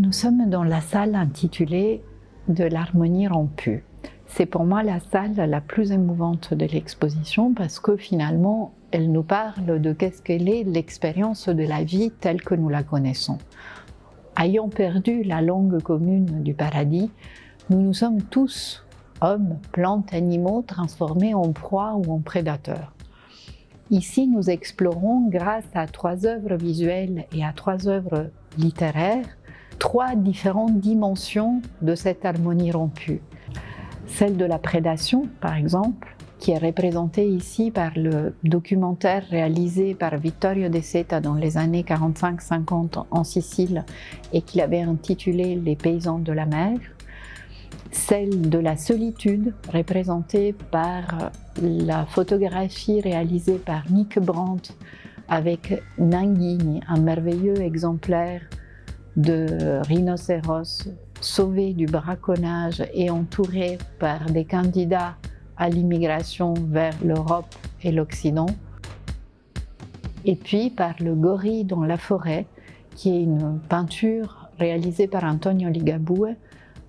Nous sommes dans la salle intitulée « De l'harmonie rompue ». C'est pour moi la salle la plus émouvante de l'exposition parce que finalement, elle nous parle de qu'est-ce qu'elle est l'expérience de la vie telle que nous la connaissons. Ayant perdu la langue commune du paradis, nous nous sommes tous, hommes, plantes, animaux, transformés en proies ou en prédateurs. Ici, nous explorons, grâce à 3 œuvres visuelles et à 3 œuvres littéraires, 3 différentes dimensions de cette harmonie rompue. Celle de la prédation, par exemple, qui est représentée ici par le documentaire réalisé par Vittorio De Seta dans les années 45-50 en Sicile et qu'il avait intitulé « Les paysans de la mer ». Celle de la solitude, représentée par la photographie réalisée par Nick Brandt avec Nangini, un merveilleux exemplaire de rhinocéros sauvé du braconnage et entouré par des candidats à l'immigration vers l'Europe et l'Occident. Et puis par le gorille dans la forêt, qui est une peinture réalisée par Antonio Ligabue,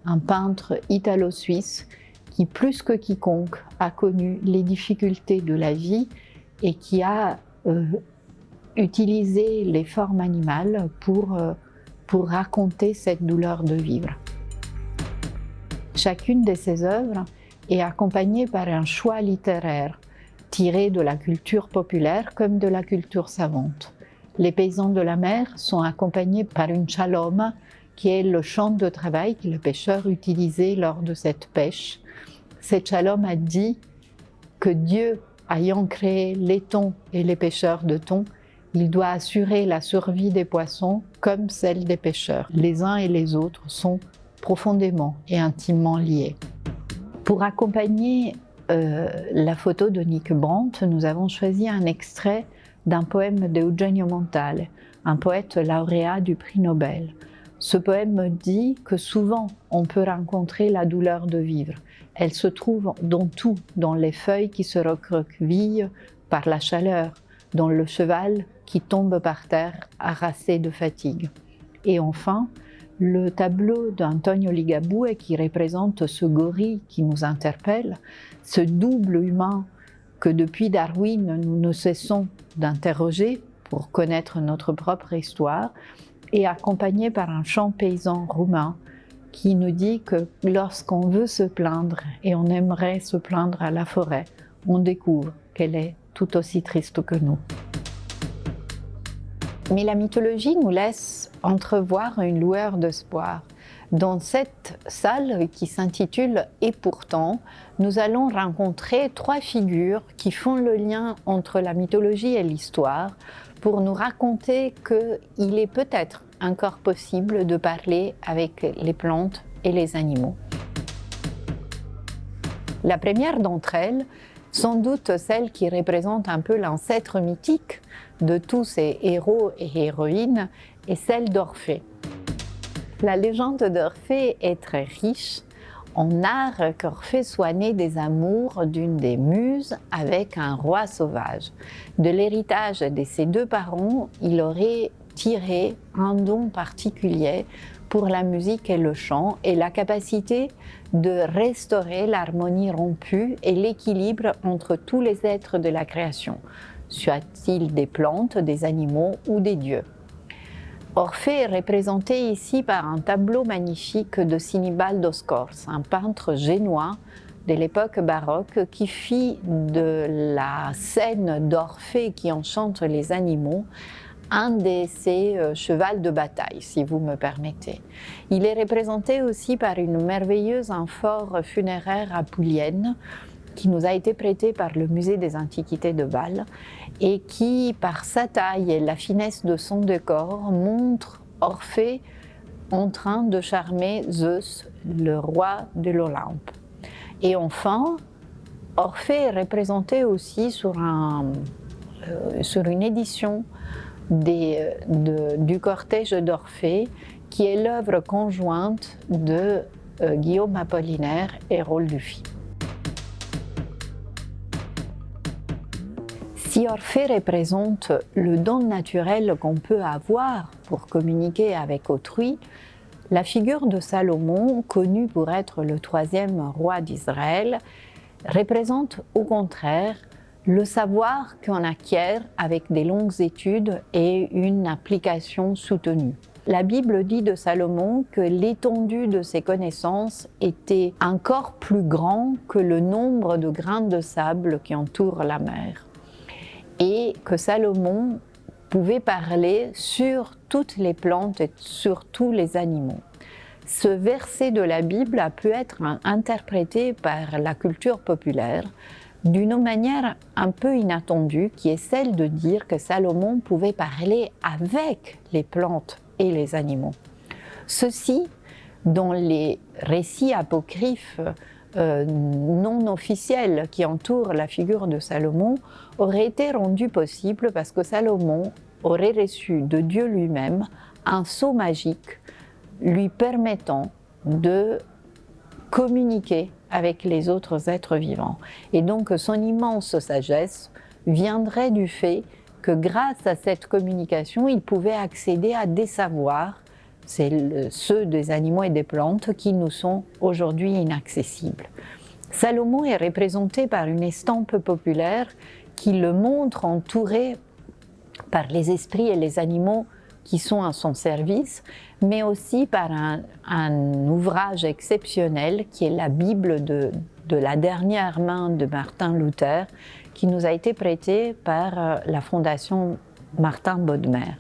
un peintre italo-suisse qui, plus que quiconque, a connu les difficultés de la vie et qui a utilisé les formes animales pour raconter cette douleur de vivre. Chacune de ces œuvres est accompagnée par un choix littéraire tiré de la culture populaire comme de la culture savante. Les paysans de la mer sont accompagnés par une chaloma qui est le champ de travail que le pêcheur utilisait lors de cette pêche. Cette chaloma dit que Dieu, ayant créé les thons et les pêcheurs de thon, il doit assurer la survie des poissons comme celle des pêcheurs. Les uns et les autres sont profondément et intimement liés. Pour accompagner la photo de Nick Brandt, nous avons choisi un extrait d'un poème d'Eugenio Montale, un poète lauréat du prix Nobel. Ce poème dit que souvent on peut rencontrer la douleur de vivre. Elle se trouve dans tout, dans les feuilles qui se recroquevillent par la chaleur, dans le cheval qui tombe par terre harassé de fatigue. Et enfin, le tableau d'Antonio Ligabue qui représente ce gorille qui nous interpelle, ce double humain que depuis Darwin nous ne cessons d'interroger pour connaître notre propre histoire, est accompagné par un chant paysan roumain qui nous dit que lorsqu'on veut se plaindre et on aimerait se plaindre à la forêt, on découvre qu'elle est tout aussi triste que nous. Mais la mythologie nous laisse entrevoir une lueur d'espoir. Dans cette salle qui s'intitule « Et pourtant », nous allons rencontrer 3 figures qui font le lien entre la mythologie et l'histoire pour nous raconter qu'il est peut-être encore possible de parler avec les plantes et les animaux. La première d'entre elles, sans doute celle qui représente un peu l'ancêtre mythique de tous ces héros et héroïnes, est celle d'Orphée. La légende d'Orphée est très riche. On narre qu'Orphée soit né des amours d'une des muses avec un roi sauvage. De l'héritage de ses 2 parents, il aurait tiré un don particulier pour la musique et le chant et la capacité de restaurer l'harmonie rompue et l'équilibre entre tous les êtres de la création, soient-ils des plantes, des animaux ou des dieux. Orphée est représenté ici par un tableau magnifique de Sinibaldo Scorza, un peintre génois de l'époque baroque qui fit de la scène d'Orphée qui enchante les animaux un de ses chevals de bataille, si vous me permettez. Il est représenté aussi par une merveilleuse amphore funéraire apulienne qui nous a été prêtée par le Musée des Antiquités de Bâle et qui, par sa taille et la finesse de son décor, montre Orphée en train de charmer Zeus, le roi de l'Olympe. Et enfin, Orphée est représenté aussi sur une édition du cortège d'Orphée, qui est l'œuvre conjointe de Guillaume Apollinaire et Rolf Dufy. Si Orphée représente le don naturel qu'on peut avoir pour communiquer avec autrui, La figure de Salomon, connu pour être le troisième roi d'Israël, représente au contraire le savoir qu'on acquiert avec des longues études et une application soutenue. La Bible dit de Salomon que l'étendue de ses connaissances était encore plus grand que le nombre de grains de sable qui entourent la mer, et que Salomon pouvait parler sur toutes les plantes et sur tous les animaux. Ce verset de la Bible a pu être interprété par la culture populaire d'une manière un peu inattendue, qui est celle de dire que Salomon pouvait parler avec les plantes et les animaux. Ceci, dans les récits apocryphes non officiels qui entourent la figure de Salomon, aurait été rendu possible parce que Salomon aurait reçu de Dieu lui-même un sceau magique lui permettant de communiquer avec les autres êtres vivants. Et donc son immense sagesse viendrait du fait que grâce à cette communication, il pouvait accéder à des savoirs, c'est ceux des animaux et des plantes, qui nous sont aujourd'hui inaccessibles. Salomon est représenté par une estampe populaire qui le montre entouré par les esprits et les animaux qui sont à son service, mais aussi par un ouvrage exceptionnel qui est la Bible de la dernière main de Martin Luther, qui nous a été prêtée par la Fondation Martin Bodmer.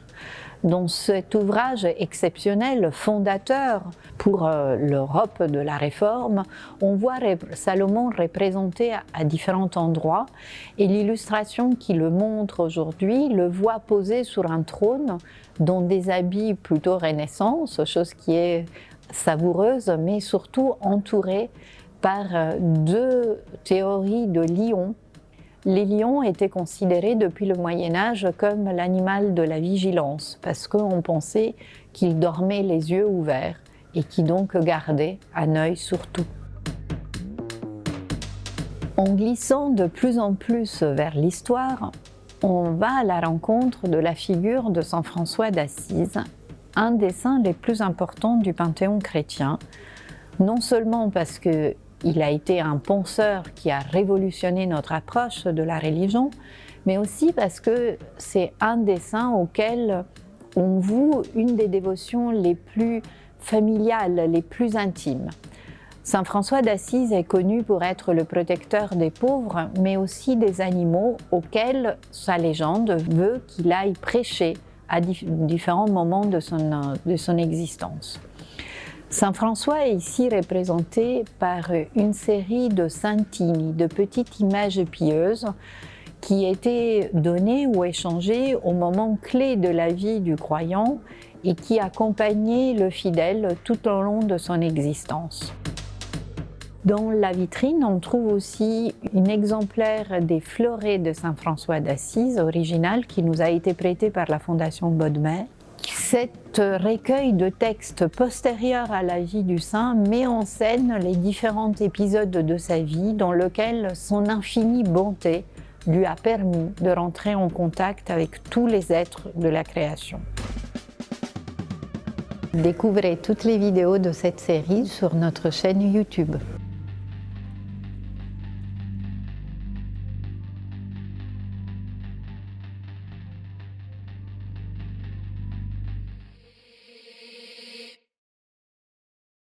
Dans cet ouvrage exceptionnel, fondateur pour l'Europe de la Réforme, on voit Salomon représenté à différents endroits, et l'illustration qui le montre aujourd'hui le voit posé sur un trône dans des habits plutôt Renaissance, chose qui est savoureuse, mais surtout entouré par deux théories de lions. Les lions étaient considérés depuis le Moyen-Âge comme l'animal de la vigilance, parce qu'on pensait qu'ils dormaient les yeux ouverts et qui donc gardaient un œil sur tout. En glissant de plus en plus vers l'histoire, on va à la rencontre de la figure de Saint François d'Assise, un des saints les plus importants du panthéon chrétien, non seulement parce qu'il a été un penseur qui a révolutionné notre approche de la religion, mais aussi parce que c'est un des saints auxquels on voue une des dévotions les plus familiales, les plus intimes. Saint François d'Assise est connu pour être le protecteur des pauvres, mais aussi des animaux auxquels sa légende veut qu'il aille prêcher à différents moments de son existence. Saint François est ici représenté par une série de santini, de petites images pieuses qui étaient données ou échangées au moment clé de la vie du croyant et qui accompagnaient le fidèle tout au long de son existence. Dans la vitrine, on trouve aussi un exemplaire des Florets de Saint François d'Assise, original, qui nous a été prêté par la Fondation Bodmer. Cet recueil de textes postérieurs à la vie du saint met en scène les différents épisodes de sa vie dans lesquels son infinie bonté lui a permis de rentrer en contact avec tous les êtres de la création. Découvrez toutes les vidéos de cette série sur notre chaîne YouTube.